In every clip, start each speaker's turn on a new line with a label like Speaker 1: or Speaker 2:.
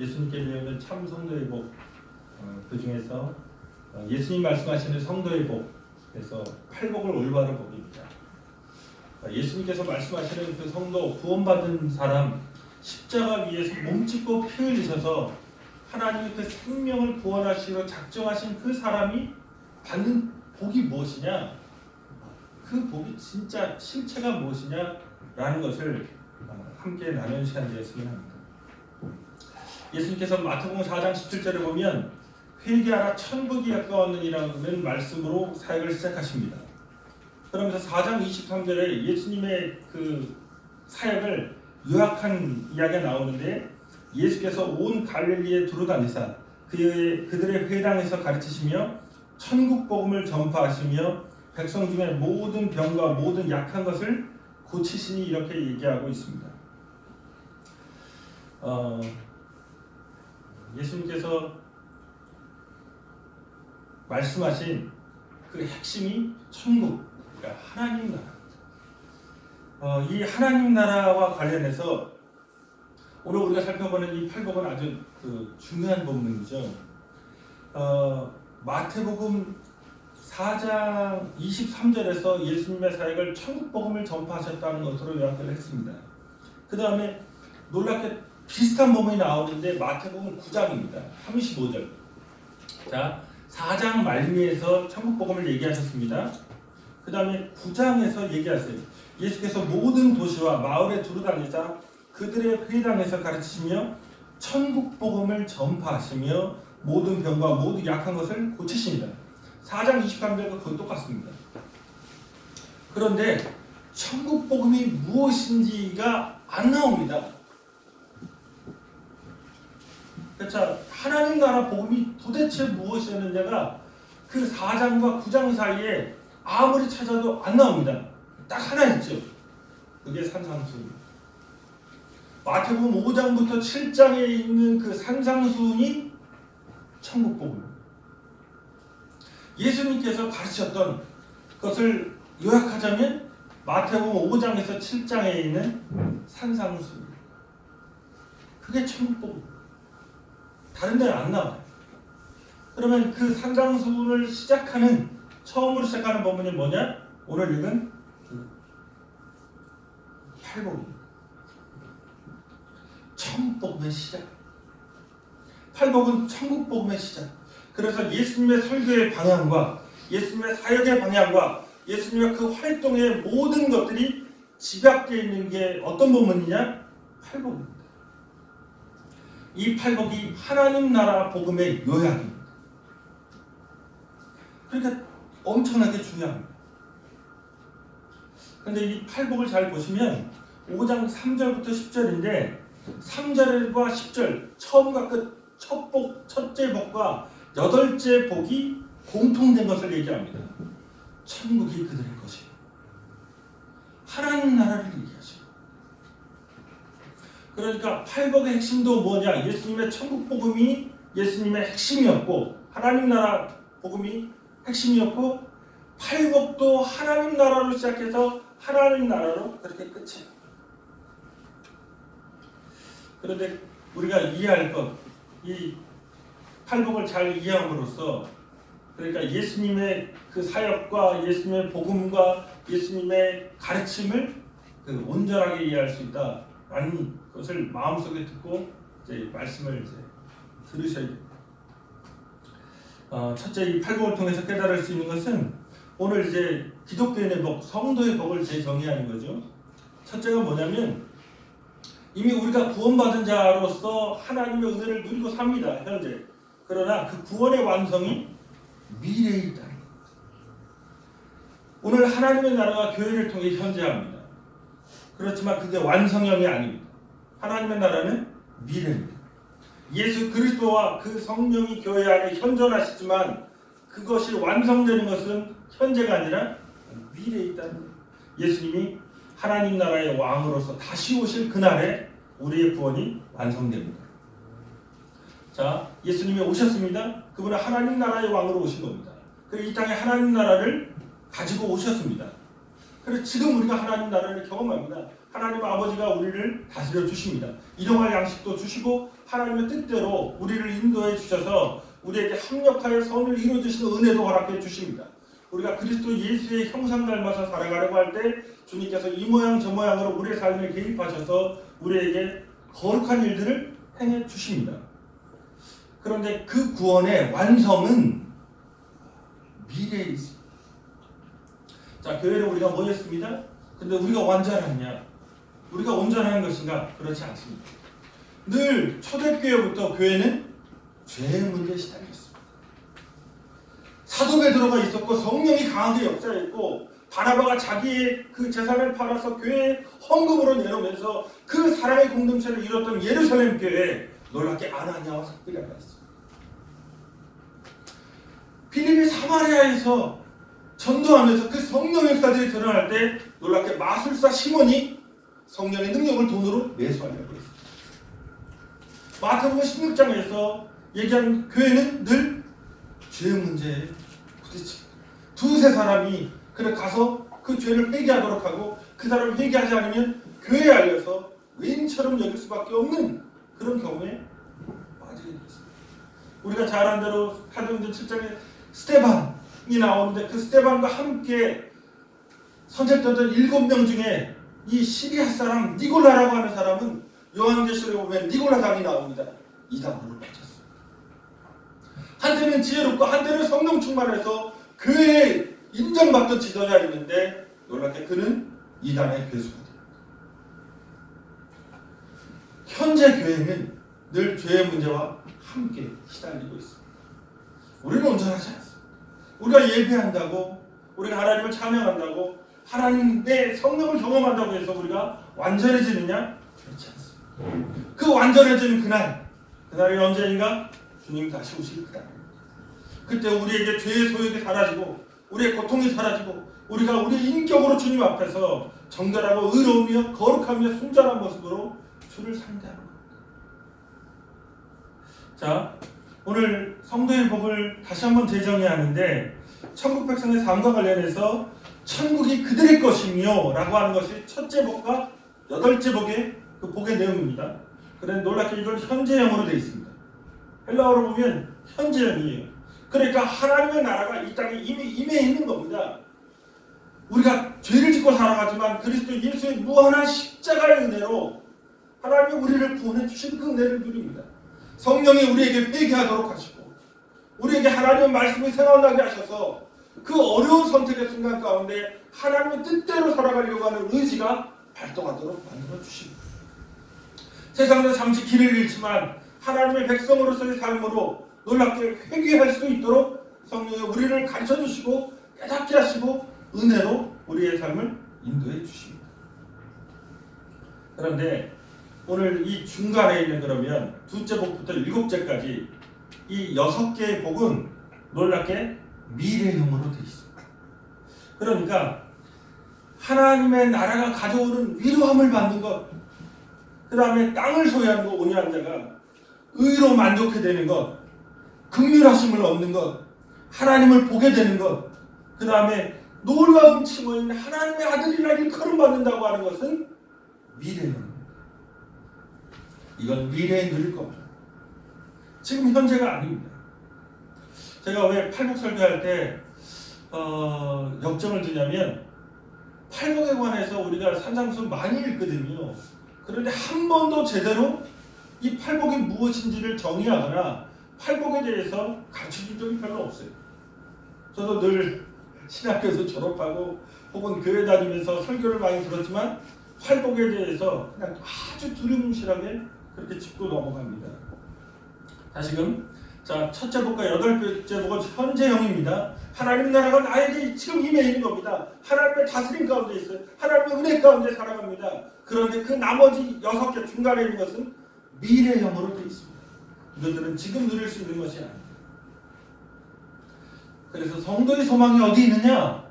Speaker 1: 예수님께 배우는 참 성도의 복, 그 중에서 예수님 말씀하시는 성도의 복에서 팔복을 올바른 복입니다. 예수님께서 말씀하시는 그 성도, 구원받은 사람, 십자가 위에서 몸짓고 피 흘리셔서 하나님의 그 생명을 구원하시기로 작정하신 그 사람이 받는 복이 무엇이냐, 그 복이 진짜 실체가 무엇이냐라는 것을 함께 나누는 시간 되었으면 합니다. 예수님께서 마태복음 4장 17절에 보면 회개하라 천국이 가까웠느니라는 말씀으로 사역을 시작하십니다. 그러면서 4장 23절에 예수님의 그 사역을 요약한 이야기가 나오는데, 예수께서 온 갈릴리에 두루다니사 그들의 회당에서 가르치시며 천국 복음을 전파하시며 백성 중에 모든 병과 모든 약한 것을 고치시니, 이렇게 얘기하고 있습니다. 예수님께서 말씀하신 그 핵심이 천국, 그러니까 하나님 나라. 이 하나님 나라와 관련해서 오늘 우리가 살펴보는 이 팔복은 아주 중요한 본문이죠. 마태복음 4장 23절에서 예수님의 사역을 천국 복음을 전파하셨다는 것으로 요약을 했습니다. 그 다음에 놀랍게 비슷한 본문이 나오는데 마태복음 9장입니다. 35절. 자, 4장 말미에서 천국 복음을 얘기하셨습니다. 그 다음에 9장에서 얘기하세요. 예수께서 모든 도시와 마을에 두루다니자 그들의 회당에서 가르치시며 천국 복음을 전파하시며 모든 병과 모든 약한 것을 고치십니다. 4장 23절과 거의 똑같습니다. 그런데 천국 복음이 무엇인지가 안 나옵니다. 자, 하나님 나라 복음이 도대체 무엇이었느냐가 그 4장과 9장 사이에 아무리 찾아도 안 나옵니다. 딱 하나 있죠. 그게 산상수훈. 마태복음 5장부터 7장에 있는 그 산상수훈이 천국 복음. 예수님께서 가르쳤던 것을 요약하자면 마태복음 5장에서 7장에 있는 산상수훈. 그게 천국 복음. 다른 데는 안 나와요. 그러면 그 산상수훈을 처음으로 시작하는 본문이 뭐냐? 오늘 읽은 팔복입니다. 천국복음의 시작. 팔복은 천국복음의 시작. 그래서 예수님의 설교의 방향과 예수님의 사역의 방향과 예수님의 그 활동의 모든 것들이 집약되어 있는 게 어떤 본문이냐? 팔복입니다. 이 팔복이 하나님 나라 복음의 요약입니다. 그러니까 엄청나게 중요합니다. 그런데 이 팔복을 잘 보시면 5장 3절부터 10절인데 3절과 10절 처음과 끝 첫 복, 첫째 복과 여덟째 복이 공통된 것을 얘기합니다. 천국이 그들의 것이고 하나님 나라를 얘기하시고, 그러니까 팔복의 핵심도 뭐냐? 예수님의 천국 복음이 예수님의 핵심이었고 하나님 나라 복음이 핵심이었고, 팔복도 하나님 나라로 시작해서 하나님 나라로 그렇게 끝이에요. 그런데 우리가 이해할 것, 이 팔복을 잘 이해함으로써, 그러니까 예수님의 그 사역과 예수님의 복음과 예수님의 가르침을 온전하게 이해할 수 있다라는 것을 마음속에 듣고 이제 말씀을 이제 들으셔야 됩니다. 첫째, 이 팔복을 통해서 깨달을 수 있는 것은 오늘 이제 기독교인의 복, 성도의 복을 재정의하는 거죠. 첫째가 뭐냐면, 이미 우리가 구원받은 자로서 하나님의 은혜를 누리고 삽니다, 현재. 그러나 그 구원의 완성이 미래에 있다. 오늘 하나님의 나라가 교회를 통해 현재합니다. 그렇지만 그게 완성형이 아닙니다. 하나님의 나라는 미래입니다. 예수 그리스도와 그 성령이 교회 안에 현존하시지만 그것이 완성되는 것은 현재가 아니라 미래에 있다는 거예요. 예수님이 하나님 나라의 왕으로서 다시 오실 그날에 우리의 구원이 완성됩니다. 자, 예수님이 오셨습니다. 그분은 하나님 나라의 왕으로 오신 겁니다. 그리고 이 땅에 하나님 나라를 가지고 오셨습니다. 그래서 지금 우리가 하나님 나라를 경험합니다. 하나님 아버지가 우리를 다스려 주십니다. 일용할 양식도 주시고 하나님의 뜻대로 우리를 인도해 주셔서 우리에게 합력하여 선을 이루어 주시는 은혜도 허락해 주십니다. 우리가 그리스도 예수의 형상 닮아서 살아가려고 할 때 주님께서 이 모양 저 모양으로 우리의 삶에 개입하셔서 우리에게 거룩한 일들을 행해 주십니다. 그런데 그 구원의 완성은 미래에 있습니다. 자, 교회는 우리가 모였습니다. 근데 우리가 완전하냐? 우리가 온전한 것인가? 그렇지 않습니다. 늘 초대교회부터 교회는 죄의 문제에 시달렸습니다. 사도 베드로가 있었고 성령이 강하게 역사했고 바나바가 자기의 그 재산을 팔아서 교회에 헌금으로 내놓으면서 그 사랑의 공동체를 이뤘던 예루살렘 교회에 놀랍게 아나니아와 삽비라가 있습니다. 빌립이 사마리아에서 전도하면서 그 성령의 역사들이 드러날 때 놀랍게 마술사 시몬이 성령의 능력을 돈으로 매수하려고 했습니다. 마태복음 16장에서 얘기한 교회는 늘 죄의 문제에 부딪힙니다. 두세 사람이 그래 가서 그 죄를 회개하도록 하고 그 사람을 회개하지 않으면 교회에 알려서 외인처럼 여길 수밖에 없는 그런 경우에 빠지게 됐습니다. 우리가 잘 아는 대로 사도행전 7장에 스데반이 나오는데 그 스데반과 함께 선택되던 7명 중에 이 시리아 사람 니골라라고 하는 사람은 요한계시록에 보면 니골라당이 나옵니다. 이단으로 빠졌습니다. 한때는 지혜롭고 한때는 성령 충만해서 교회에 인정받던 지도자였는데 놀랍게 그는 이단의 괴수가 됩니다. 현재 교회는 늘 죄의 문제와 함께 시달리고 있습니다. 우리는 온전하지 않습니다. 우리가 예배한다고 우리가 하나님을 찬양한다고 하나님의 성령을 경험한다고 해서 우리가 완전해지느냐? 그렇지 않습니다. 그 완전해지는 그날이 언제인가? 주님 다시 오실 그날입니다. 그때 우리에게 죄의 소욕이 사라지고 우리의 고통이 사라지고 우리가 우리 인격으로 주님 앞에서 정결하고 의로우며 거룩하며 순전한 모습으로 주를 상대하는 겁니다. 자, 오늘 성도의 복을 다시 한번 재정해야 하는데 천국 백성의 삶과 관련해서 천국이 그들의 것이며 라고 하는 것이 첫째 복과 여덟째 복의 그 복의 내용입니다. 그런데 놀랍게 이건 현재형으로 되어 있습니다. 헬라어로 보면 현재형이에요. 그러니까 하나님의 나라가 이 땅에 이미 임해 있는 겁니다. 우리가 죄를 짓고 살아가지만 그리스도 예수의 무한한 십자가의 은혜로 하나님이 우리를 구원해 주신 그 은혜를 누립니다. 성령이 우리에게 회개하도록 하시고 우리에게 하나님의 말씀이 생각나게 하셔서 그 어려운 선택의 순간 가운데 하나님의 뜻대로 살아가려고 하는 의지가 발동하도록 만들어 주십니다. 세상에서 잠시 길을 잃지만 하나님의 백성으로서의 삶으로 놀랍게 회개할 수 있도록 성령이 우리를 가르쳐 주시고 깨닫게 하시고 은혜로 우리의 삶을 인도해 주십니다. 그런데 오늘 이 중간에 있는 그러면 둘째 복부터 일곱째까지 이 6개의 복은 놀랍게 미래형으로 되어 있습니다. 그러니까 하나님의 나라가 가져오는 위로함을 받는 것, 그 다음에 땅을 소유하는 것, 온유한 자가 의로 만족해 되는 것, 긍휼하심을 얻는 것, 하나님을 보게 되는 것, 그 다음에 놀라운 칭호인 하나님의 아들이라 일컬음 받는다고 하는 것은 미래형입니다. 이건 미래에 누릴 겁니다. 지금 현재가 아닙니다. 제가 왜 팔복 설교할 때 역정을 드냐면 팔복에 관해서 우리가 산상수 많이 읽거든요. 그런데 한 번도 제대로 이 팔복이 무엇인지를 정의하거나 팔복에 대해서 가르쳐준 적이 별로 없어요. 저도 늘 신학교에서 졸업하고 혹은 교회 다니면서 설교를 많이 들었지만 팔복에 대해서 그냥 아주 두루뭉실하게 그렇게 짚고 넘어갑니다. 다시금 자, 첫째 복과 여덟째 복은 현재형입니다. 하나님 나라가 나에게 지금 임해 있는 겁니다. 하나님의 다스림 가운데 있어요. 하나님의 은혜 가운데 살아갑니다. 그런데 그 나머지 6개 중간에 있는 것은 미래형으로 되어 있습니다. 이것들은 지금 누릴 수 있는 것이 아닙니다. 그래서 성도의 소망이 어디 있느냐?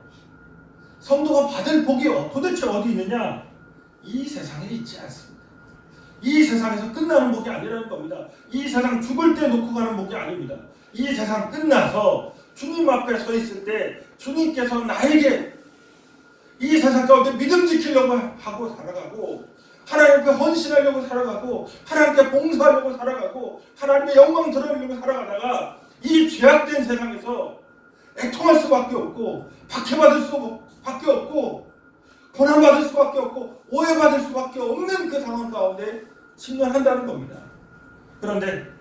Speaker 1: 성도가 받을 복이 도대체 어디 있느냐? 이 세상에 있지 않습니다. 이 세상에서 끝나는 복이 아니라는 겁니다. 이 세상 죽을 때 놓고 가는 복이 아닙니다. 이 세상 끝나서 주님 앞에 서 있을 때 주님께서 나에게 이 세상 가운데 믿음 지키려고 하고 살아가고 하나님께 헌신하려고 살아가고 하나님께 봉사하려고 살아가고 하나님의 영광 드러내려고 살아가다가 이 죄악된 세상에서 애통할 수밖에 없고 박해받을 수밖에 없고 고난받을 수밖에 없고 오해받을 수밖에 없는 그 상황 가운데 직면한다는 겁니다. 그런데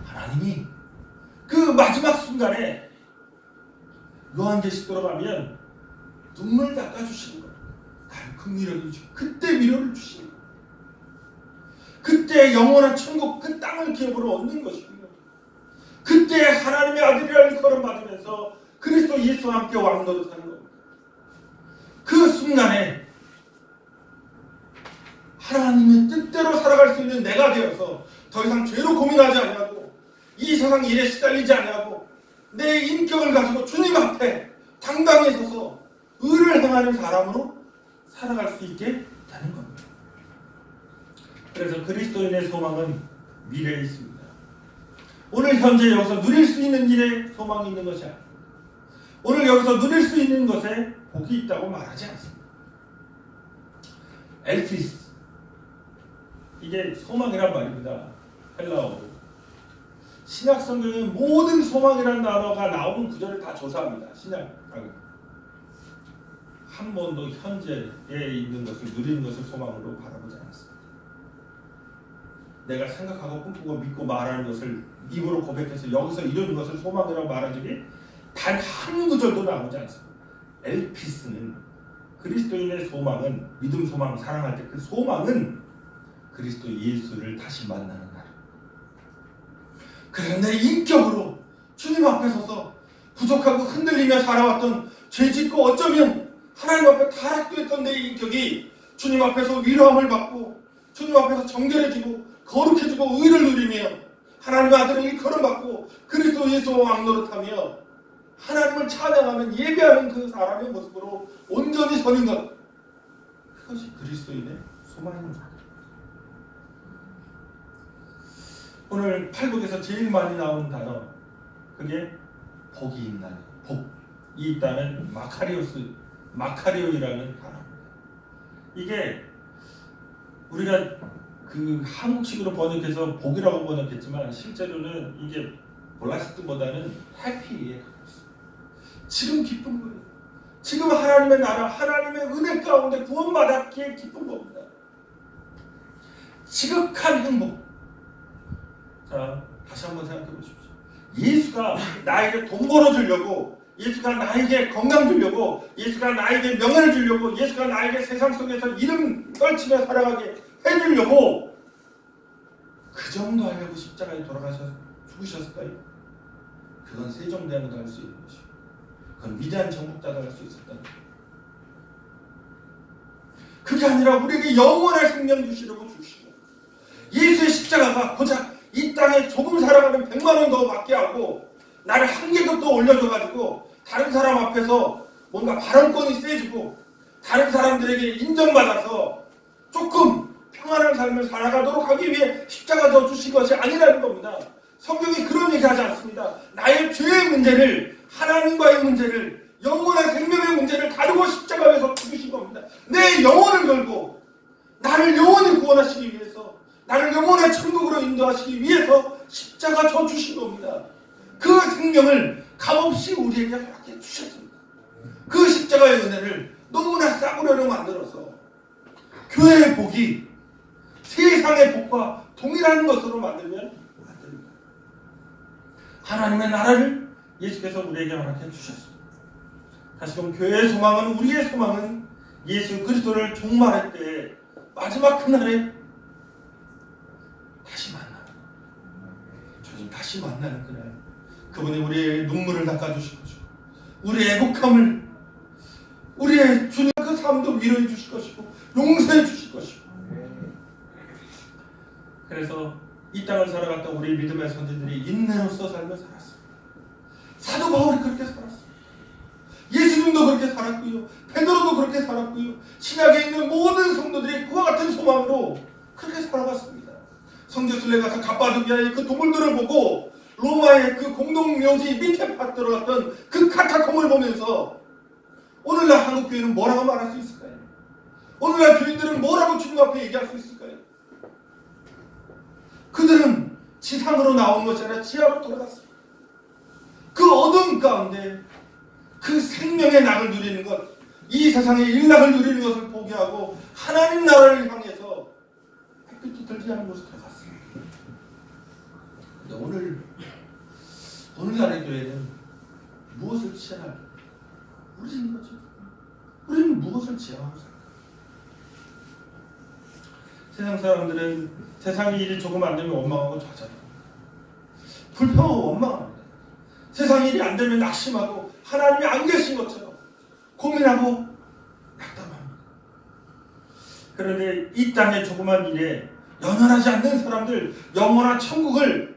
Speaker 1: 하나님이 그 마지막 순간에 요한계시록으로 가면 눈물 닦아주시는 거예요. 큰 위로를 주시고 그때 위로를 주시는 거예요. 그때 영원한 천국 그 땅을 기업으로 얻는 것이고요. 그때 하나님의 아들이라 일컬음 받으면서 그리스도 예수와 함께 왕노릇 하는 겁니다. 그 순간에 하나님의 뜻대로 살아갈 수 있는 내가 되어서 더 이상 죄로 고민하지 아니하고 이 세상 일에 시달리지 아니하고 내 인격을 가지고 주님 앞에 당당히 서서 의를 행하는 사람으로 살아갈 수 있게 되는 겁니다. 그래서 그리스도인의 소망은 미래에 있습니다. 오늘 현재 여기서 누릴 수 있는 일에 소망이 있는 것이 아닙니다. 오늘 여기서 누릴 수 있는 것에 복이 있다고 말하지 않습니다. 엘피스, 이게 소망이란 말입니다. 헬라어로. 신약 성경의 모든 소망이라는 단어가 나오는 구절을 다 조사합니다. 한 번도 현재에 있는 것을 누리는 것을 소망으로 바라보지 않았습니다. 내가 생각하고 꿈꾸고 믿고 말하는 것을 입으로 고백해서 여기서 이루는 것을 소망이라고 말한 적이 단 한 구절도 나오지 않습니다. 엘피스는 그리스도인의 소망은 믿음 소망 사랑할 때 그 소망은 그리스도 예수를 다시 만나는 날. 그래서 내 인격으로 주님 앞에 서서 부족하고 흔들리며 살아왔던 죄짓고 어쩌면 하나님 앞에 타락됐던 내 인격이 주님 앞에서 위로함을 받고 주님 앞에서 정결해지고 거룩해지고 의를 누리며 하나님의 아들을 일컬음받고 그리스도 예수와 왕노릇하며 하나님을 찬양하는 예배하는 그 사람의 모습으로 온전히 서는 것, 그것이 그리스도인의 소망입니다. 오늘 팔복에서 제일 많이 나온 단어, 그게 복이 있나니, 복이 있다는 마카리오이라는 단어입니다. 이게 우리가 그 한국식으로 번역해서 복이라고 번역했지만 실제로는 이게 블라스트보다는 해피에 가깝습니다. 지금 기쁜 거예요. 지금 하나님의 나라, 하나님의 은혜 가운데 구원받았기에 기쁜 겁니다. 지극한 행복. 자, 다시 한번 생각해 보십시오. 예수가 나에게 돈 벌어주려고, 예수가 나에게 건강 주려고, 예수가 나에게 명예를 주려고, 예수가 나에게 세상 속에서 이름 떨치며 살아가게 해주려고 그 정도 하려고 십자가에 돌아가셔서 죽으셨을까요? 그건 세종대왕도 할 수 있는 것이고 그건 위대한 정복자도 할 수 있었다는 거예요. 그게 아니라 우리에게 영원한 생명 주시려고 주시고 예수의 십자가가 고작 이 땅에 조금 살아가는 100만 원 더 받게 하고 나를 한 계급 더 올려줘가지고 다른 사람 앞에서 뭔가 발언권이 세지고 다른 사람들에게 인정받아서 조금 평안한 삶을 살아가도록 하기 위해 십자가 져 주신 것이 아니라는 겁니다. 성경이 그런 얘기하지 않습니다. 나의 죄의 문제를, 하나님과의 문제를, 영원한 생명의 문제를 다루고 십자가에서 죽으신 겁니다. 내 영혼을 걸고 나를 영원히 구원하시기 위해서, 나를 영원한 천국으로 인도하시기 위해서 십자가 져 주신 겁니다. 그 생명을 값없이 우리에게 허락해 주셨습니다. 그 십자가의 은혜를 너무나 싸구려로 만들어서 교회의 복이 세상의 복과 동일한 것으로 만들면 안 됩니다. 하나님의 나라를 예수께서 우리에게 허락해 주셨습니다. 다시금 교회의 소망은, 우리의 소망은 예수 그리스도를 종말할 때 마지막 그날에 다시 만나는, 주님 다시 만나는 그날, 그분이 우리의 눈물을 닦아주실 것이고 우리의 애곡함을, 우리의 주님 그 삶도 위로해 주실 것이고 용서해 주실 것이고. 그래서 이 땅을 살아갔던 우리 믿음의 선진들이 인내로서 삶을 살았습니다. 사도 바울이 그렇게 살았습니다. 예수님도 그렇게 살았고요, 베드로도 그렇게 살았고요, 신약에 있는 모든 성도들이 그와 같은 소망으로 그렇게 살아갔습니다. 성지순례 가서 갑바도기아의 그 도물들을 보고 로마의 그 공동묘지 밑에 들어갔던 그 카타콤을 보면서 오늘날 한국교회는 뭐라고 말할 수 있을까요? 오늘날 교인들은 뭐라고 주님 앞에 얘기할 수 있을까요? 그들은 지상으로 나온 것이 아니라 지하로 돌아갔습니다. 그 어둠 가운데 그 생명의 낙을 누리는 것, 이 세상의 일락을 누리는 것을 포기하고 하나님 나라를 향해서 햇빛도 들지 않은 곳으로 들어갔습니다. 근데 오늘날의 교회는 무엇을 취하나? 우리인 거죠. 우리는 무엇을 지향하고 살까? 세상 사람들은 세상의 일이 조금 안 되면 원망하고 좌절하고 불평하고 원망합니다. 세상 일이 안 되면 낙심하고 하나님이 안 계신 것처럼 고민하고 낙담합니다. 그런데 이 땅의 조그만 일에 연연하지 않는 사람들, 영원한 천국을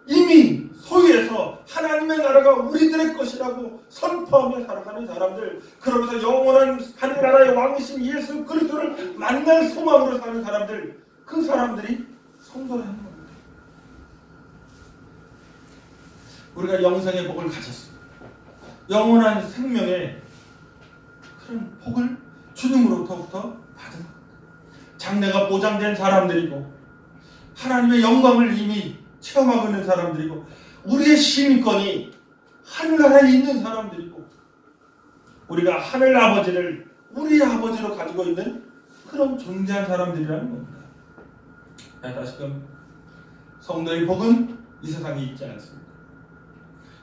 Speaker 1: 이미 소유해서 하나님의 나라가 우리들의 것이라고 선포하며 살아가는 사람들, 그러면서 영원한 하늘나라의 왕이신 예수 그리스도를 만날 소망으로 사는 사람들, 그 사람들이 성도라는 겁니다. 우리가 영생의 복을 가졌습니다. 영원한 생명의 그런 복을 주님으로부터 받은 겁니다. 장래가 보장된 사람들이고 하나님의 영광을 이미 체험하고 있는 사람들이고 우리의 시민권이 하늘나라에 있는 사람들이고 우리가 하늘 아버지를 우리 아버지로 가지고 있는 그런 존재한 사람들이라는 겁니다. 다시금 성도의 복은 이 세상에 있지 않습니다.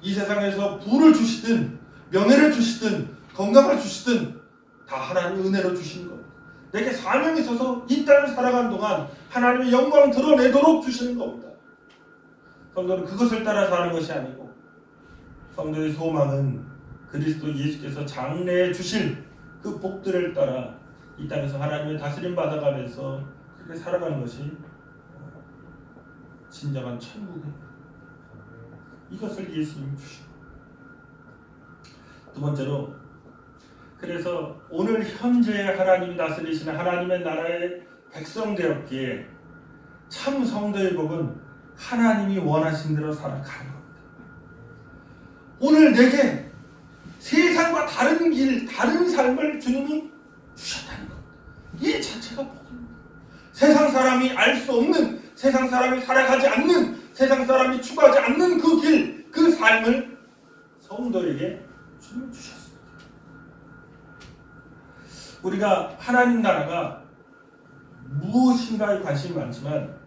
Speaker 1: 이 세상에서 부를 주시든 명예를 주시든 건강을 주시든 다 하나님의 은혜로 주시는 겁니다. 내게 사명이 있어서 이 땅을 살아가는 동안 하나님의 영광 드러내도록 주시는 겁니다. 성도는 그것을 따라 사는 것이 아니고 성도의 소망은 그리스도 예수께서 장래에 주실 그 복들을 따라 이 땅에서 하나님의 다스림 받아가면서 그렇게 살아가는 것이 진정한 천국입니다. 이것을 예수님이 주시고 두 번째로 그래서 오늘 현재 하나님이 다스리시는 하나님의 나라의 백성 되었기에 참 성도의 복은 하나님이 원하신 대로 살아가는 겁니다. 오늘 내게 세상과 다른 길, 다른 삶을 주님이 주셨다는 것. 이 자체가 복입니다. 세상 사람이 알 수 없는, 세상 사람이 살아가지 않는, 세상 사람이 추구하지 않는 그 길, 그 삶을 성도에게 주님이 주셨습니다. 우리가 하나님 나라가 무엇인가에 관심이 많지만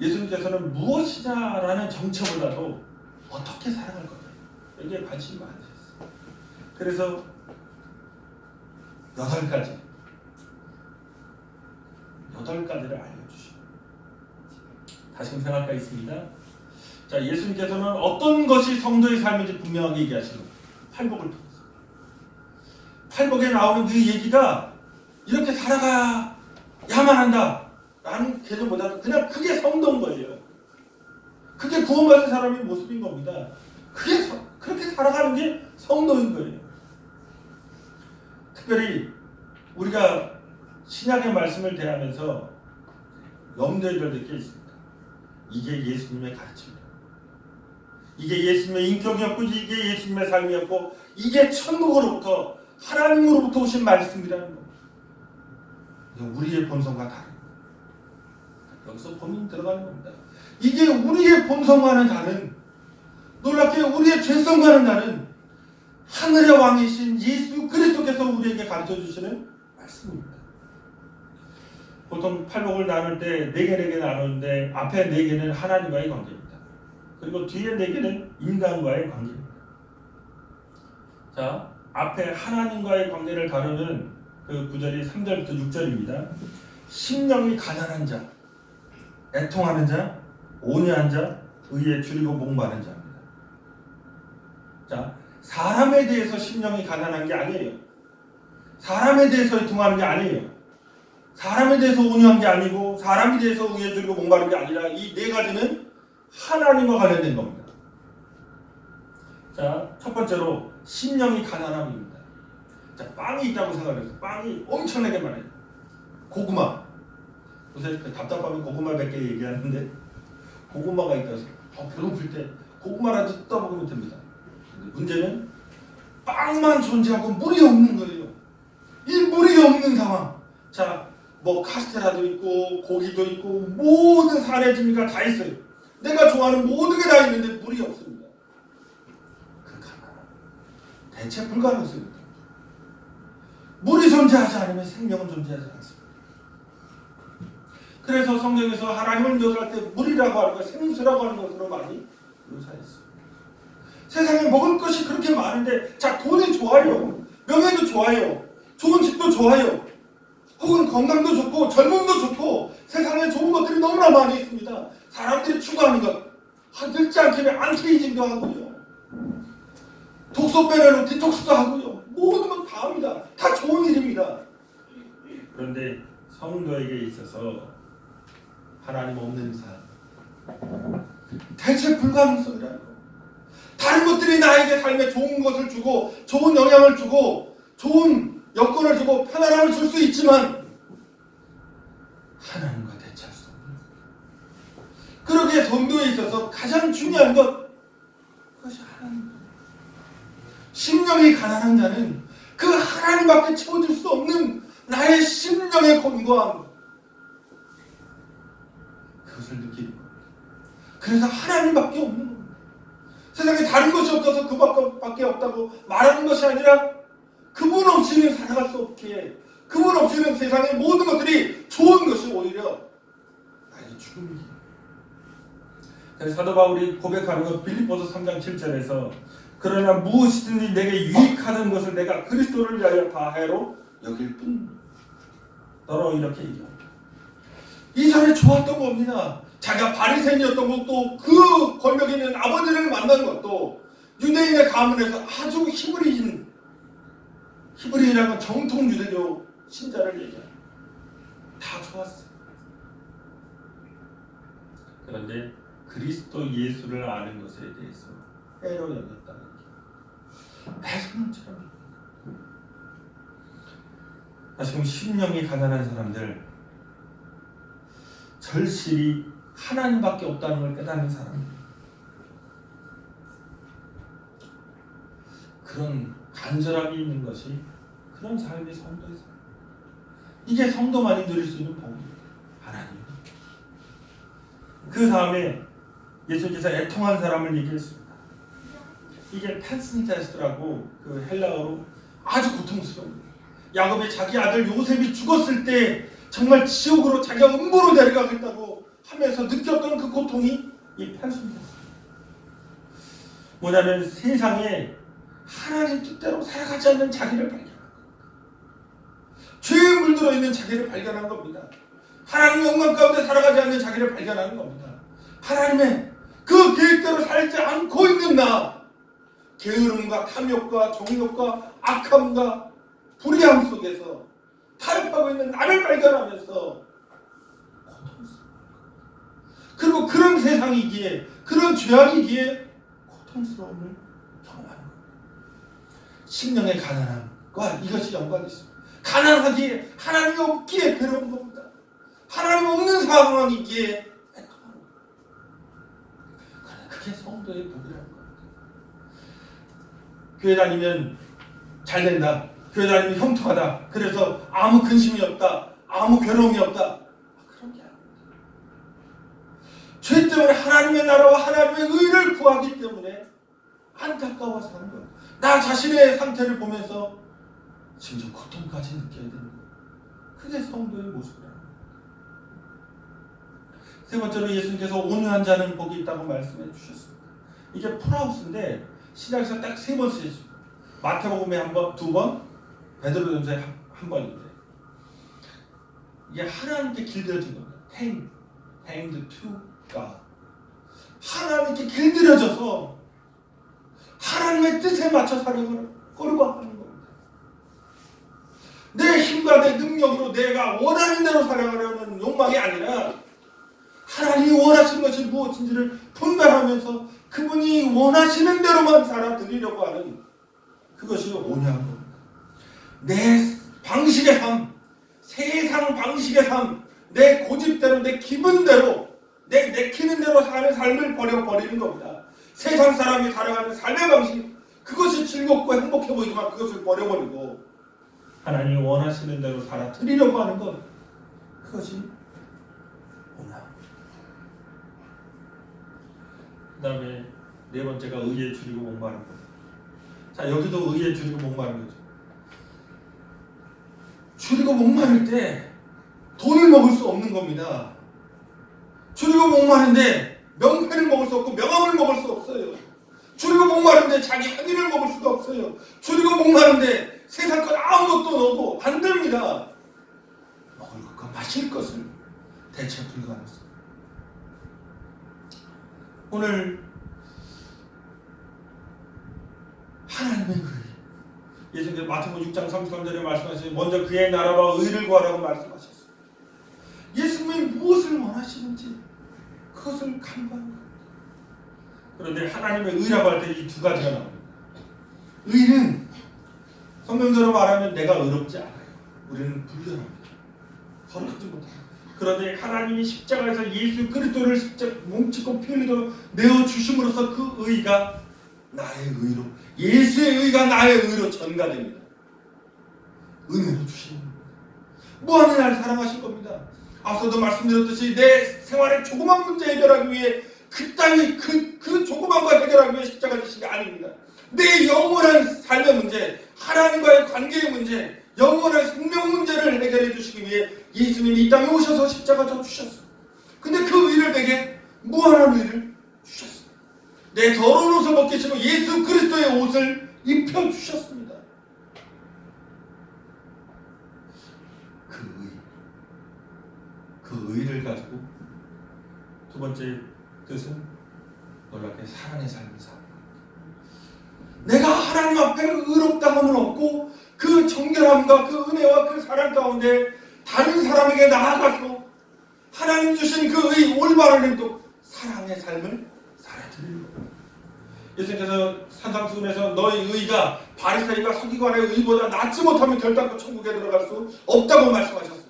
Speaker 1: 예수님께서는 무엇이냐라는 정체보다도 어떻게 살아갈 거냐 여기에 관심이 많으셨어요. 그래서 8가지를 알려주시고 다시금 생각가 있습니다. 자, 예수님께서는 어떤 것이 성도의 삶인지 분명하게 얘기하시는 거예요. 팔복을 통해서. 팔복에 나오는 그 얘기가 이렇게 살아가야만 한다 라는 개념보다 그냥 그게 성도인 거예요. 그게 구원받은 사람의 모습인 겁니다. 그렇게 살아가는 게 성도인 거예요. 특별히 우리가 신약의 말씀을 대하면서 염두에 둬야 될 게 있습니다. 이게 예수님의 가르침이에요. 이게 예수님의 인격이었고 이게 예수님의 삶이었고 이게 천국으로부터 하나님으로부터 오신 말씀이라는 겁니다. 우리의 본성과 다른 여기서 고민 들어가는 겁니다. 이게 우리의 본성과는 다른 놀랍게 우리의 죄성과는 다른 하늘의 왕이신 예수 그리스도께서 우리에게 가르쳐 주시는 말씀입니다. 보통 팔복을 나눌 때 4개 나누는데 앞에 4개는 하나님과의 관계입니다. 그리고 뒤에 4개는 인간과의 관계입니다. 자, 앞에 하나님과의 관계를 다루는 그 구절이 3절부터 6절입니다. 심령이 가난한 자, 애통하는 자, 온유한 자, 의에 줄이고 목마른 자입니다. 자, 사람에 대해서 심령이 가난한 게 아니에요. 사람에 대해서 애통하는 게 아니에요. 사람에 대해서 온유한 게 아니고 사람에 대해서 의에 줄이고 목마른 게 아니라 이 4가지는 하나님과 관련된 겁니다. 자, 첫 번째로 심령이 가난함입니다. 자, 빵이 있다고 생각해서 빵이 엄청나게 많아요. 고구마. 요새 답답하면 고구마 100개 얘기하는데 고구마가 있다고 해서 배고플 때 고구마라도 뜯어 먹으면 됩니다. 근데 문제는 빵만 존재하고 물이 없는 거예요. 이 물이 없는 상황. 자, 뭐 카스테라도 있고 고기도 있고 모든 산의 진미가 다 있어요. 내가 좋아하는 모든 게 다 있는데 물이 없습니다. 그 가난함 대체 불가능성입니다. 물이 존재하지 않으면 생명은 존재하지 않습니다. 그래서 성경에서 하나님을 묘사할 때 물이라고 하는 것, 생수라고 하는 것으로 많이 묘사했습니다. 세상에 먹을 것이 그렇게 많은데, 자, 돈이 좋아요, 명예도 좋아요, 좋은 집도 좋아요, 혹은 건강도 좋고 젊음도 좋고 세상에 좋은 것들이 너무나 많이 있습니다. 사람들이 추구하는 것, 늙지 않게 안티에이징도 하고요, 독소 빼내는 디톡스도 하고요, 모든 건 다 합니다. 다 좋은 일입니다. 그런데 성도에게 있어서 하나님 없는 삶, 대체 불가능성이라는 거. 다른 것들이 나에게 삶에 좋은 것을 주고 좋은 영향을 주고 좋은 여건을 주고 편안함을 줄 수 있지만 하나님과 대체할 수 없는, 그러기에 성도에 있어서 가장 중요한 것, 그것이 하나님. 심령이 가난한 자는 그 하나님밖에 채워줄 수 없는 나의 심령의 곤고함, 그것을 느끼는 겁니다. 그래서 하나님밖에 없는 겁니다. 세상에 다른 것이 없어서 그밖에 없다고 말하는 것이 아니라 그분 없이는 살아갈 수 없기에, 그분 없이는 세상의 모든 것들이 좋은 것이 오히려 나의 죽음이에요. 그래서 사도 바울이 고백하는 것, 빌립보서 3장 7절에서 그러나 무엇이든지 내게 유익하는 것을 내가 그리스도를 위하여 다 해로 여길 뿐더러 이렇게 얘기합니다. 이전에 좋았던 겁니다. 자기가 바리새인이었던 것도, 그 권력 있는 아버지를 만난 것도, 유대인의 가문에서 아주 히브리인이라는 건 정통 유대교 신자를 얘기합니다. 다 좋았어요. 그런데 그리스도 예수를 아는 것에 대해서 해로 여겼다는 얘기예요. 배설물처럼. 지금 심령이 가난한 사람들, 절실히 하나님밖에 없다는 걸 깨닫는 사람들, 그런 간절함이 있는 것이, 그런 삶이 성도의 삶. 이게 성도만이 누릴 수 있는 복입니다. 하나님. 그 다음에 예수님께서 애통한 사람을 얘기했습니다. 이게 펜스니테스라고 그 헬라어로 아주 고통스러운, 야곱이 자기 아들 요셉이 죽었을 때 정말 지옥으로, 자기가 음부로 내려가겠다고 하면서 느꼈던 그 고통이 이 펜스니테스. 뭐냐면 세상에 하나님 뜻대로 살아가지 않는 자기를 발견한 겁니다. 죄에 물들어 있는 자기를 발견한 겁니다. 하나님 영광 가운데 살아가지 않는 자기를 발견하는 겁니다. 하나님의 그 계획대로 살지 않고 있는 나, 게으름과 탐욕과 정욕과 악함과 불의함 속에서 타협하고 있는 나를 발견하면서 고통스러워. 그리고 그런 세상이기에, 그런 죄악이기에 고통스러움을 경험하는 겁니다. 심령의 가난함과 이것이 연관이 있습니다. 가난하기에, 하나님이 없기에 괴로운 겁니다. 하나님 없는 상황이기에 애통하는 겁니다. 그게 성도의 복이라는 겁니다. 교회 다니면 잘 된다, 교회 다니면 형통하다, 그래서 아무 근심이 없다, 아무 괴로움이 없다, 그런 게 아닙니다. 죄 때문에 하나님의 나라와 하나님의 의를 구하기 때문에 안타까워서 하는 거예요. 나 자신의 상태를 보면서 심지어 고통까지 느껴야 되는 거예요. 그게 성도의 모습이라는 거예요. 세 번째로 예수님께서 온유한 자는 복이 있다고 말씀해 주셨습니다. 이게 풀하우스인데 신약에서 딱 3번 쓰였습니다. 마태복음에 한 번, 2번, 베드로전서에 한 번인데, 이게 하나님께 길들여진 겁니다. Tamed to God. 하나님께 길들여져서 하나님의 뜻에 맞춰 살아가려고 하는 겁니다. 내 힘과 내 능력으로 내가 원하는 대로 살아가려는 욕망이 아니라 하나님이 원하시는 것이 무엇인지를 분별하면서 그분이 원하시는 대로만 살아드리려고 하는, 그것이 온유한 겁니다. 내 방식의 삶, 세상 방식의 삶, 내 고집대로, 내 기분대로, 내키는 대로 사는 삶을 버리는 겁니다. 세상 사람이 살아가는 삶의 방식, 그것이 즐겁고 행복해 보이지만 그것을 버려버리고 하나님이 원하시는 대로 살아 드리려고 하는 것, 그것이 오나. 그 다음에 네 번째가 의에 줄이고 목마른 것. 자, 여기도 의에 줄이고 목마른 거죠. 줄이고 목마를 때 돈을 먹을 수 없는 겁니다. 줄이고 목마른데 명패를 먹을 수 없고 명함을 먹을 수 없어요. 줄이고 목마른데 자기 행위를 먹을 수가 없어요. 줄이고 목마른데 세상 것 아무것도 넣어도 안 됩니다. 먹을 것과 마실 것을 대체 불가능합니다. 오늘 하나님의 의, 예수님께서 마태복음 6장 33절에 말씀하시니 먼저 그의 나라와 의를 구하라고 말씀하셨어요. 예수님이 무엇을 원하시는지 그것을 간구하는 겁니다. 그런데 하나님의 의라고 할 때 이 두 가지가 나옵니다. 의는 성경대로 말하면 내가 의롭지 않아요. 우리는 불결합니다. 거룩하지 못합니다. 그런데 하나님이 십자가에서 예수 그리스도를 몸짓고 피 흘리도록 내어주심으로써 그 의가 나의 의로, 예수의 의가 나의 의로 전가됩니다. 은혜로 주시는 겁니다. 무한히 나를 사랑하실 겁니다. 앞서도 말씀드렸듯이 내 생활의 조그만 문제 해결하기 위해 그 조그만 거 해결하기 위해 십자가 지신 게 아닙니다. 내 영원한 삶의 문제, 하나님과의 관계의 문제, 영원한 생명 문제를 해결해 주시기 위해 예수님이 이 땅에 오셔서 십자가 져 주셨어요. 근데 그 의를 내게 무한한 의를 주셨어요. 내 더러운 옷을 벗기시고 예수 그리스도의 옷을 입혀 주셨습니다. 그 의를 가지고 두 번째 뜻은 놀랍게 사랑의 삶을 사는 것. 내가 하나님 앞에 의롭다함을 얻고 그 정결함과 그 은혜와 그 사랑 가운데 다른 사람에게 나아가서 하나님 주신 그 의 올바른 행동, 사랑의 삶을 살아드리는 겁니다. 예수님께서 산상수훈에서 너희 의가 바리새인과 서기관의 의보다 낫지 못하면 결단코 천국에 들어갈 수 없다고 말씀하셨습니다.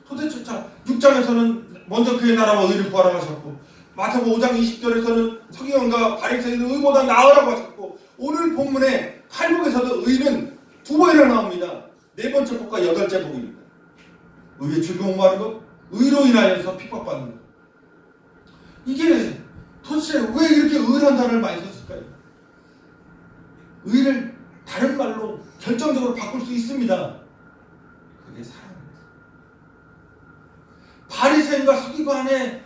Speaker 1: 도대체 6장에서는 먼저 그의 나라와 의를 구하라고 하셨고 마태복음 5장 20절에서는 서기관과 바리새인의 의보다 나으라고 하셨고 오늘 본문의 8복에서도 의는 두 번이나 나옵니다. 네 번째 복과 여덟째 복입니다. 의에 줄이고 목마른 것, 의로 인하여서 핍박받는 것. 이게 도대체 왜 이렇게 의라는 단어를 많이 썼을까요? 의를 다른 말로 결정적으로 바꿀 수 있습니다. 그게 사랑입니다. 바리새인과 서기관의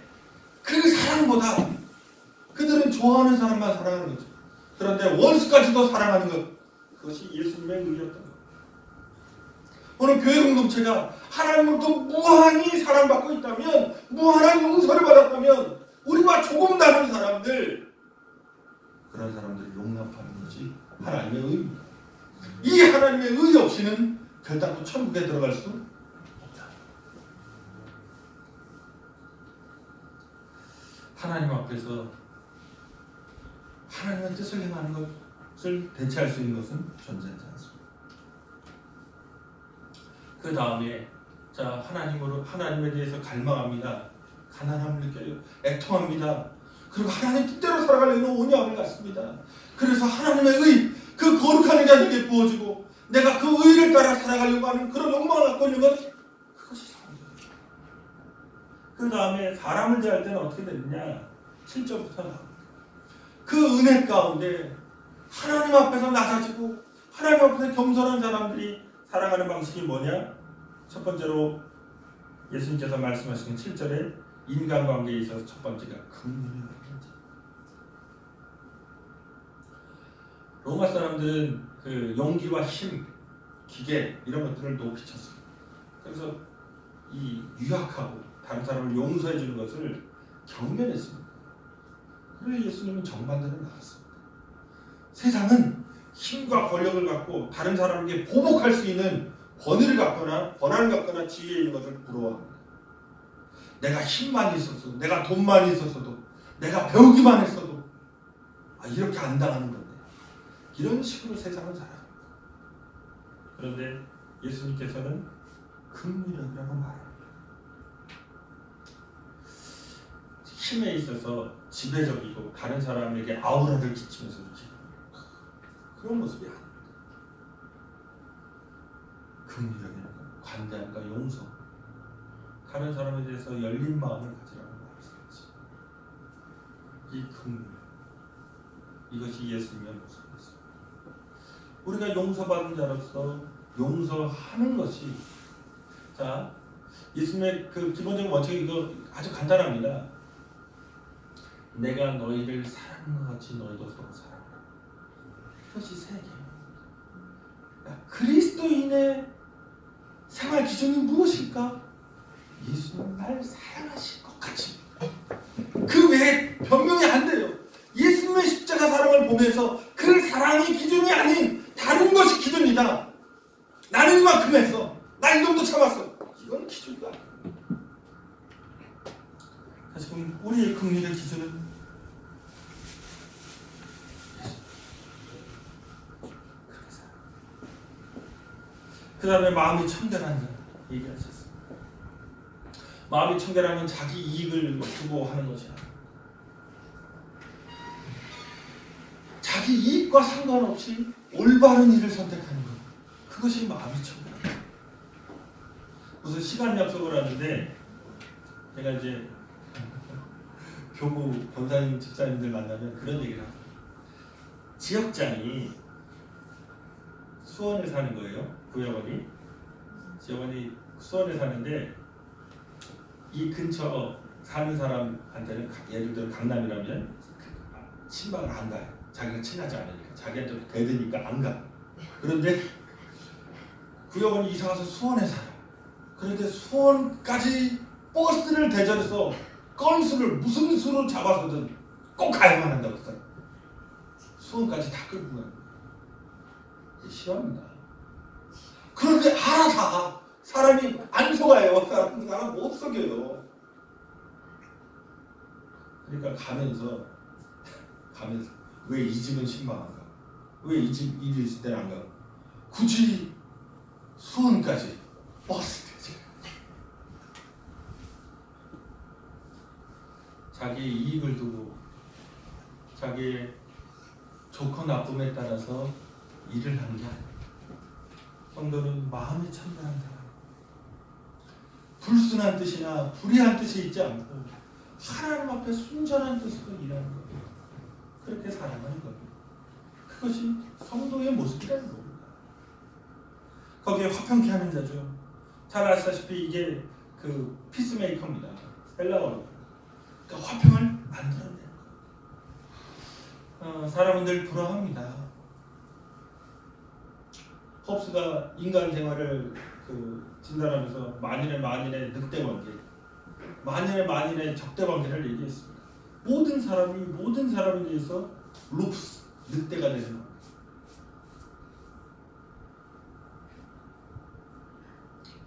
Speaker 1: 그 사랑보다 그들은 좋아하는 사람만 사랑하는 거죠. 그런데 원수까지도 사랑하는 것, 그것이 예수님의 의였던 것. 오늘 교회 공동체가 하나님으로부터 무한히 사랑받고 있다면, 무한한 용서를 받았다면 우리와 조금 다른 사람들, 그런 사람들을 용납하는 것이 하나님의 의입니다. 이 하나님의 의 없이는 결단코 천국에 들어갈 수 없다. 하나님 앞에서 하나님의 뜻을 행하는 것을 대체할 수 있는 것은 존재하지 않습니다. 그 다음에 하나님에 대해서 갈망합니다. 가난함을 느껴요. 애통합니다. 그리고 하나님 뜻대로 살아가려는 온유함을 갖습니다. 그래서 하나님의 의, 그 거룩한 자에게 부어주고 내가 그 의를 따라 살아가려고 하는 그런 욕망을 갖고 있는 것, 그것이 성도예요. 그 다음에 사람을 대할 때는 어떻게 되느냐? 7절부터 나옵니다. 그 은혜 가운데 하나님 앞에서 낮아지고 하나님 앞에서 겸손한 사람들이 살아가는 방식이 뭐냐? 첫 번째로 예수님께서 말씀하시는 7절에 인간관계에 있어서 첫 번째가 긍휼이라는 거죠. 로마 사람들은 그 용기와 힘, 기계 이런 것들을 높이 쳤습니다. 그래서 이 유약하고 다른 사람을 용서해 주는 것을 경멸했습니다. 그래서 예수님은 정반대로 나왔습니다. 세상은 힘과 권력을 갖고 다른 사람에게 보복할 수 있는 권위를 갖거나 권한을 갖거나 지위에 있는 것을 부러워합니다. 내가 힘만 있었어도, 내가 돈만 있었어도, 내가 배우기만 했어도 이렇게 안 당하는 건데, 이런 식으로 세상을 살아갑니다. 그런데 예수님께서는 긍휼이라고 말합니다. 힘에 있어서 지배적이고 다른 사람에게 아우라를 끼치면서 이렇게 그런 모습이 아닙니다. 긍휼하니까, 관대함과 용서, 다른 사람에 대해서 열린 마음을 가지라고 말씀하시. 이 긍휼, 이것이 예수님의 모습이었습니다. 우리가 용서받은 자로서 용서하는 것이, 자, 예수님의 그 기본적인 원칙이 이거 아주 간단합니다. 내가 너희를 사랑하는 것 같이 너희도 서로 사랑하라. 이것이 세계입니다. 그리스도인의 생활 기준이 무엇일까? 예수님 날 사랑하실 것 같이. 그 외에 변명이 안 돼요. 예수님의 십자가 사랑을 보면서 그 사랑이 기준이 아닌 다른 것이 기준이다. 나는 이만큼 했어. 나 이 정도 참았어. 이건 기준이 아니야. 지금 우리의 긍휼의 기준은 그 다음에 마음이 청결한 자 얘기하셨습니다. 마음이 청결한 건 자기 이익을 두고 하는 것이 아니라 자기 이익과 상관없이 올바른 일을 선택하는 것, 그것이 마음이 청결한 것. 무슨 시간 약속을 하는데 제가 이제 교구 권사님 집사님들 만나면 그런 얘기를 합니다. 지역장이 수원에 사는 거예요. 구역원이 지역원이 수원에 사는데 이 근처 사는 사람한테는 예를 들어 강남이라면 친박을 안 가요. 자기가 친하지 않으니까, 자기한테 대드니까 안 가. 그런데 구역원이 이사 가서 수원에 살아. 그런데 수원까지 버스를 대절해서 건수를 무슨 수로 잡아서든 꼭 가야만 한다고 그 사람. 수원까지 다 끌고 가요. 싫어합니다. 그런데 알아 다. 사람이 안 속아요. 사람 못 속여요. 그러니까 가면서 왜 이 집은 신방한가? 왜 이 집 일이 있을 때는 안 가? 굳이 수원까지 버스 대절. 자기의 이익을 두고 자기의 좋고 나쁨에 따라서 일을 하는 게 아닙니다. 성도는 마음이 청결한 사람, 불순한 뜻이나 불의한 뜻이 있지 않고 하나님 앞에 순전한 뜻으로 일하는 거예요. 그렇게 살아가는 겁니다. 그것이 성도의 모습이라는 겁니다. 거기에 화평케 하는 자죠. 잘 아시다시피 이게 그 피스메이커입니다. 헬라어로. 그러니까 화평을 만들어내는 거예요. 사람은 늘 불화합니다. 홉스가 인간 생활을 진단하면서 만인의 늑대 관계, 만인의 적대 관계를 얘기했습니다. 모든 사람에 대해서 루프스, 늑대가 되는 겁니다.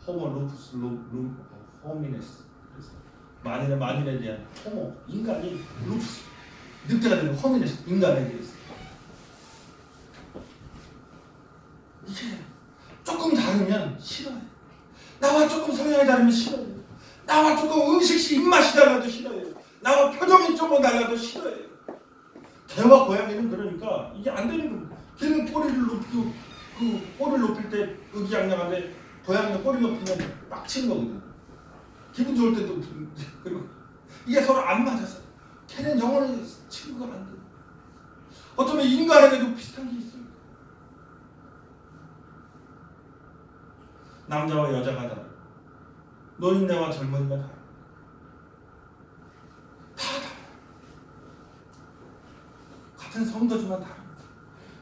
Speaker 1: 호모 루프스 호미네스. 그래서 만인에 대한 호모, 인간이 루프스, 늑대가 되는 호미네스, 인간에 대해서. 이게 조금 다르면 싫어요. 나와 조금 성향이 다르면 싫어요. 나와 조금 음식이 입맛이 달라도 싫어요. 나와 표정이 조금 달라도 싫어요. 개와 고양이는 그러니까 이게 안 되는 겁니다. 개는 꼬리를 높이고 그 꼬리를 높일 때 의기양양한데 고양이는 꼬리 높이면 빡치는 거거든. 기분 좋을 때도 그리고 이게 서로 안 맞아서 개는 영원히 친구가 안 돼. 어쩌면 인간에게도 비슷한 게 있어요. 남자와 여자가 다르고 노인네와 젊은이가 다르고 다 다르고 같은 성도지만 다릅니다.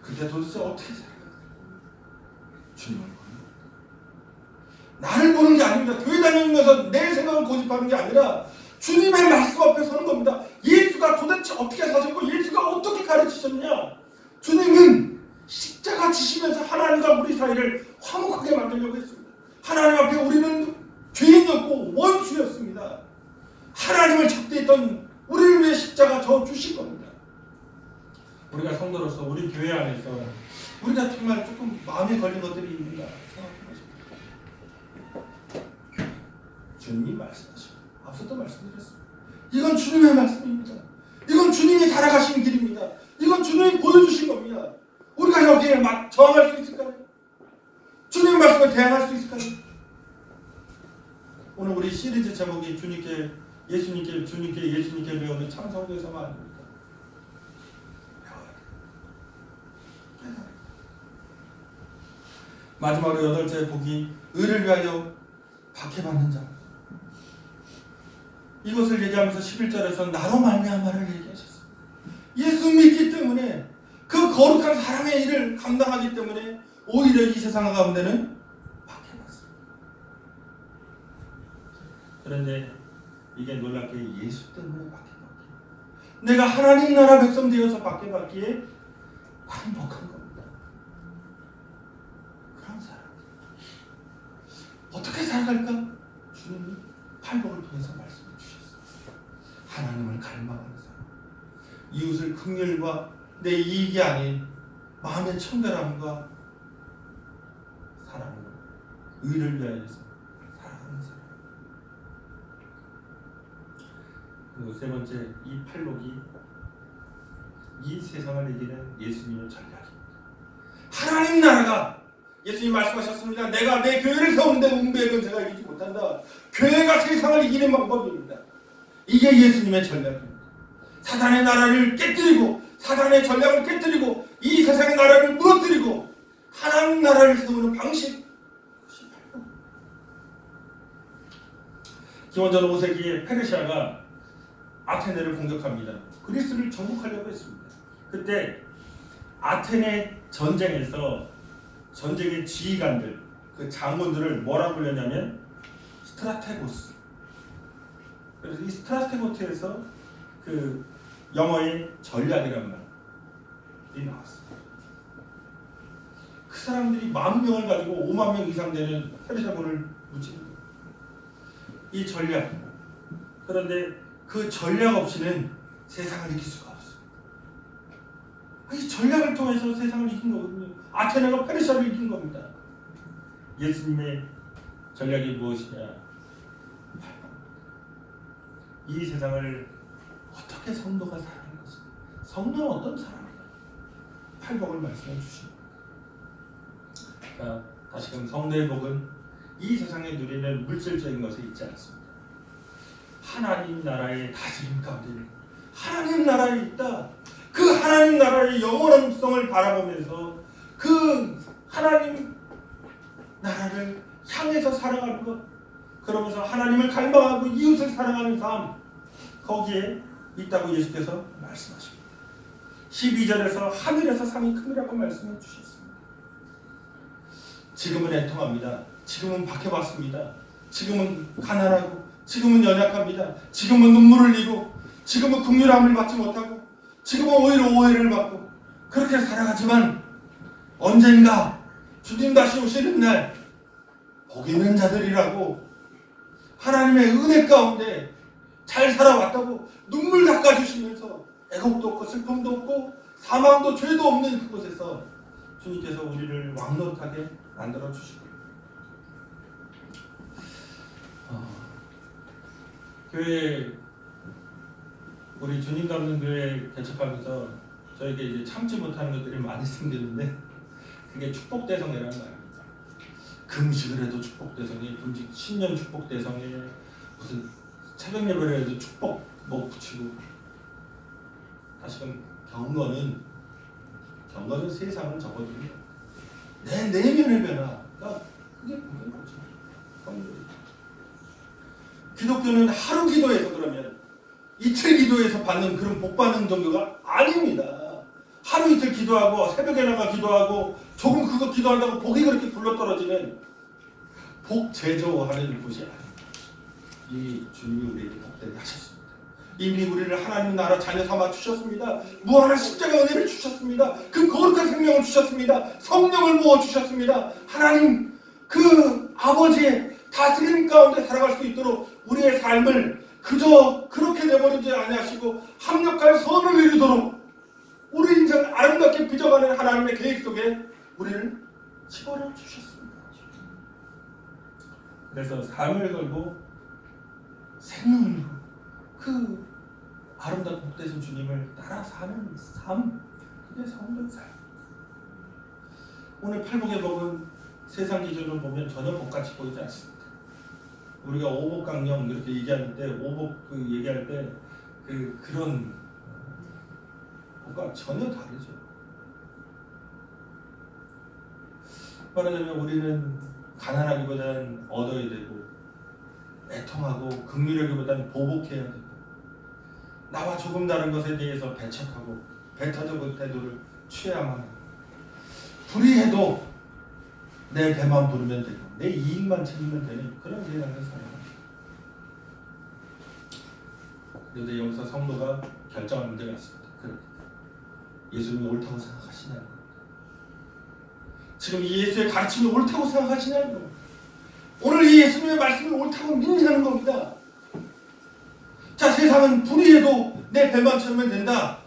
Speaker 1: 근데 도대체 어떻게 살아가요? 주님을 보는 나를 보는 게 아닙니다. 교회 다니면서 내 생각을 고집하는 게 아니라 주님의 말씀 앞에 서는 겁니다. 예수가 도대체 어떻게 사셨고 예수가 어떻게 가르치셨냐? 주님은 십자가 지시면서 하나님과 우리 사이를 화목하게 만들려고 했습니다. 하나님 앞에 우리는 죄인이었고 원수였습니다. 하나님을 적대했던 우리를 위해 십자가 져 주신 겁니다. 우리가 성도로서 우리 교회 안에서 우리가 정말 조금 마음에 걸린 것들이 있는가 생각해보십시오. 주님이 말씀하시고 앞서도 말씀드렸습니다. 이건 주님의 말씀입니다. 이건 주님이 살아가신 길입니다. 이건 주님이 보여주신 겁니다. 우리가 여기에 저항할 수 있을까요? 주님 말씀을 대항할 수 있을까요? 오늘 우리 시리즈 제목이 예수님께 배우는 참 성도의사가 아닙니까? 마지막으로 8째 복이 의를 위하여 박해받는 자. 이것을 얘기하면서 11절에서 나로 말미암아를 얘기하셨습니다. 예수 믿기 때문에 그 거룩한 사랑의 일을 감당하기 때문에 오히려 이 세상 가운데는 박해받습니다. 그런데 이게 놀랍게 예수 때문에 박해받기에, 내가 하나님 나라 백성 되어서 박해받기에 행복한 겁니다. 그런 사람 어떻게 살아갈까? 주님이 팔복을 통해서 말씀해 주셨어요. 하나님을 갈망하는 사람, 이웃을 긍휼과 내 이익이 아닌 마음의 청결함과 사랑으로 의를 위하여서 살아가는 사람. 그리고 세 번째, 이 팔복이 이 세상을 이기는 예수님의 전략입니다. 하나님 나라가, 예수님 말씀하셨습니다. 내가 내 교회를 세우는데 음부의 권세가 이기지 못한다. 교회가 세상을 이기는 방법입니다. 이게 예수님의 전략입니다. 사단의 나라를 깨뜨리고, 사단의 전략을 깨뜨리고, 이 세상의 나라를 무너뜨리고 하나님 나라를 세우는 방식. 기원전 5세기에 페르시아가 아테네를 공격합니다. 그리스를 정복하려고 했습니다. 그때 아테네 전쟁에서 전쟁의 지휘관들, 그 장군들을 뭐라고 불렸냐면 스트라테고스. 그래서 이 스트라테고스에서 그 영어의 전략이란 말이 나왔습니다. 그 사람들이 10,000명을 가지고 50,000명 이상 되는 페르시아군을 무찌르는 거예요. 이 전략. 그런데 그 전략 없이는 세상을 이길 수가 없습니다. 이 전략을 통해서 세상을 이긴 거거든요. 아테네가 페르시아를 이긴 겁니다. 예수님의 전략이 무엇이냐? 이 세상을 어떻게 성도가 살아가는 것입니다. 성도는 어떤 사람인가? 팔복을 말씀해 주십니다. 자, 다시금 성도의 복은 이 세상에 누리는 물질적인 것에 있지 않습니다. 하나님 나라의 다스림 가운데 하나님 나라에 있다. 그 하나님 나라의 영원성을 바라보면서 그 하나님 나라를 향해서 살아가는 것, 그러면서 하나님을 갈망하고 이웃을 사랑하는 삶, 거기에 있다고 예수께서 말씀하십니다. 12절에서 하늘에서 상이 큼이라고 말씀해 주셨습니다. 지금은 애통합니다. 지금은 박해받습니다. 지금은 가난하고, 지금은 연약합니다. 지금은 눈물을 흘리고, 지금은 긍휼함을 받지 못하고, 지금은 오히려 오해를 받고, 그렇게 살아가지만 언젠가 주님 다시 오시는 날 복 있는 자들이라고, 하나님의 은혜 가운데 잘 살아왔다고 눈물 닦아주시면서 애곡도 없고 슬픔도 없고 사망도 죄도 없는 그곳에서 주님께서 우리를 왕노릇하게 만들어주시고, 교회, 우리 주님 닮는 교회 개척하면서 저에게 이제 참지 못하는 것들이 많이 생겼는데, 그게 축복대성회라는 말입니다. 금식을 해도 축복대성회, 금식 신년 축복대성회, 무슨 새벽 예배를 해도 축복 뭐 붙이고. 다시금 경건은 세상을 접어두는 내 내면의 변화가 그게 보는 거죠. 기독교는 하루 기도해서, 그러면 이틀 기도해서 받는 그런 복 받는 종교가 아닙니다. 하루 이틀 기도하고 새벽에 나가 기도하고 조금 그거 기도한다고 복이 그렇게 굴러떨어지는 복 제조하는 곳이 아닙니다. 이 주님이 우리에게 복되게 하셨습니다. 이미 우리를 하나님 나라 자녀 삼아 주셨습니다. 무한한 십자가 은혜를 주셨습니다. 그 거룩한 생명을 주셨습니다. 성령을 부어 주셨습니다. 하나님 그 아버지의 다스림 가운데 살아갈 수 있도록 우리의 삶을 그저 그렇게 내버리지 아니하시고 합력할 선을 이루도록 우리 인생을 아름답게 빚어가는 하나님의 계획 속에 우리를 집어넣어 주셨습니다. 그래서 삶을 걸고 생명을 걸고 그 아름답고 복되신 주님을 따라 사는 삶, 그게 성도의 삶. 오늘 팔복의 복은 세상 기준으로 보면 전혀 복같이 보이지 않습니다. 우리가 오복강령 이렇게 얘기할 때 오복 얘기할 때 그런 복과 전혀 다르죠. 말하자면 우리는 가난하기보다는 얻어야 되고 애통하고 긍휼하기보다는 보복해야 되고 나와 조금 다른 것에 대해서 배척하고 배타적인 태도를 취해야만 하고 불의해도 내 배만 부르면 되고 내 이익만 챙기면 되는 그런 세상을 살아요. 그런데 여기서 성도가 결정할 문제가 있습니다. 예수님이 옳다고 생각하시냐는 겁니다. 지금 이 예수의 가르침이 옳다고 생각하시냐는 겁니다. 오늘 이 예수님의 말씀이 옳다고 믿냐는 겁니다. 자, 세상은 불의해도 내 배만 채우면 된다.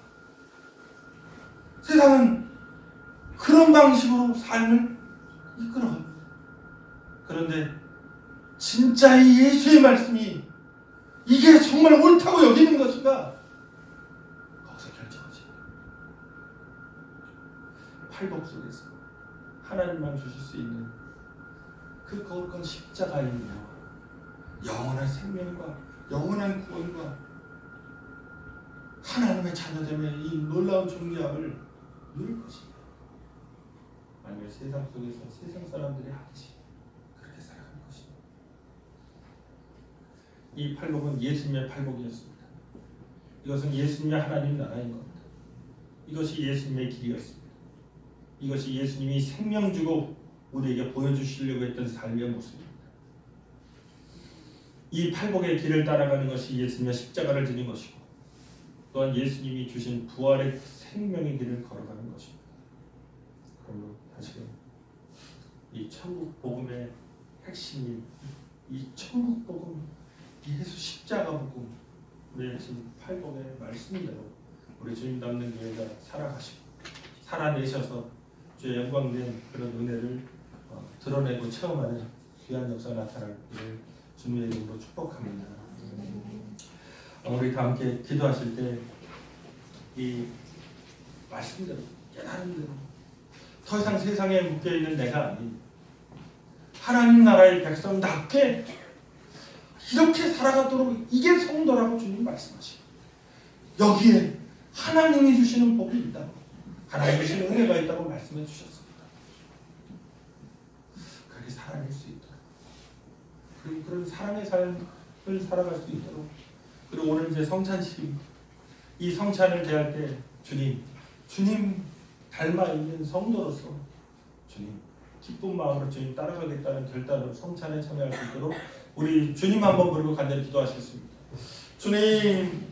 Speaker 1: 세상은 그런 방식으로 삶을 이끌어갑니다. 그런데 진짜 이 예수의 말씀이 이게 정말 옳다고 여기는 것인가? 거기서 결정하지. 팔복 속에서 하나님만 주실 수 있는 그 거룩한 십자가이며 영원한 생명과 영원한 구원과 하나님의 자녀됨의 이 놀라운 존귀함을 누릴 것입니다. 아니면 세상 속에서 세상 사람들이 하듯이 그렇게 살아가는 것입니다. 이 팔복은 예수님의 팔복이었습니다. 이것은 예수님의 하나님 나라인 겁니다. 이것이 예수님의 길이었습니다. 이것이 예수님이 생명 주고 우리에게 보여주시려고 했던 삶의 모습입니다. 이 팔복의 길을 따라가는 것이 예수님의 십자가를 지는 것이고 또한 예수님이 주신 부활의 생명의 길을 걸어가는 것입니다. 그러므로 다시금 이 천국 복음의 핵심인 이 천국 복음, 예수 십자가 복음, 우리의 지금 팔복의 말씀대로 우리 주님 닮는 교회가 살아가시고 살아내셔서 주의 영광된 그런 은혜를 드러내고 체험하는 귀한 역사가 나타나기를 주님의 이름으로 축복합니다. 우리 다 함께 기도하실 때 이 말씀대로 깨달은 대로 더 이상 세상에 묶여있는 내가 아닌 하나님 나라의 백성답게 이렇게 살아가도록 이게 성도라고 주님 말씀하시고 여기에 하나님이 주시는 복이 있다고 하나님이 주시는 은혜가 있다고 말씀해 주셨습니다. 그렇게 살아낼 수 있도록 그리고 그런 사랑의 삶을 살아갈 수 있도록 그리고 오늘 이제 성찬식입니다. 이 성찬을 대할 때 주님 닮아 있는 성도로서 주님 기쁜 마음으로 주님 따라가겠다는 결단으로 성찬에 참여할 수 있도록 우리 주님 한번 부르고 간절히 기도하시겠습니다. 주님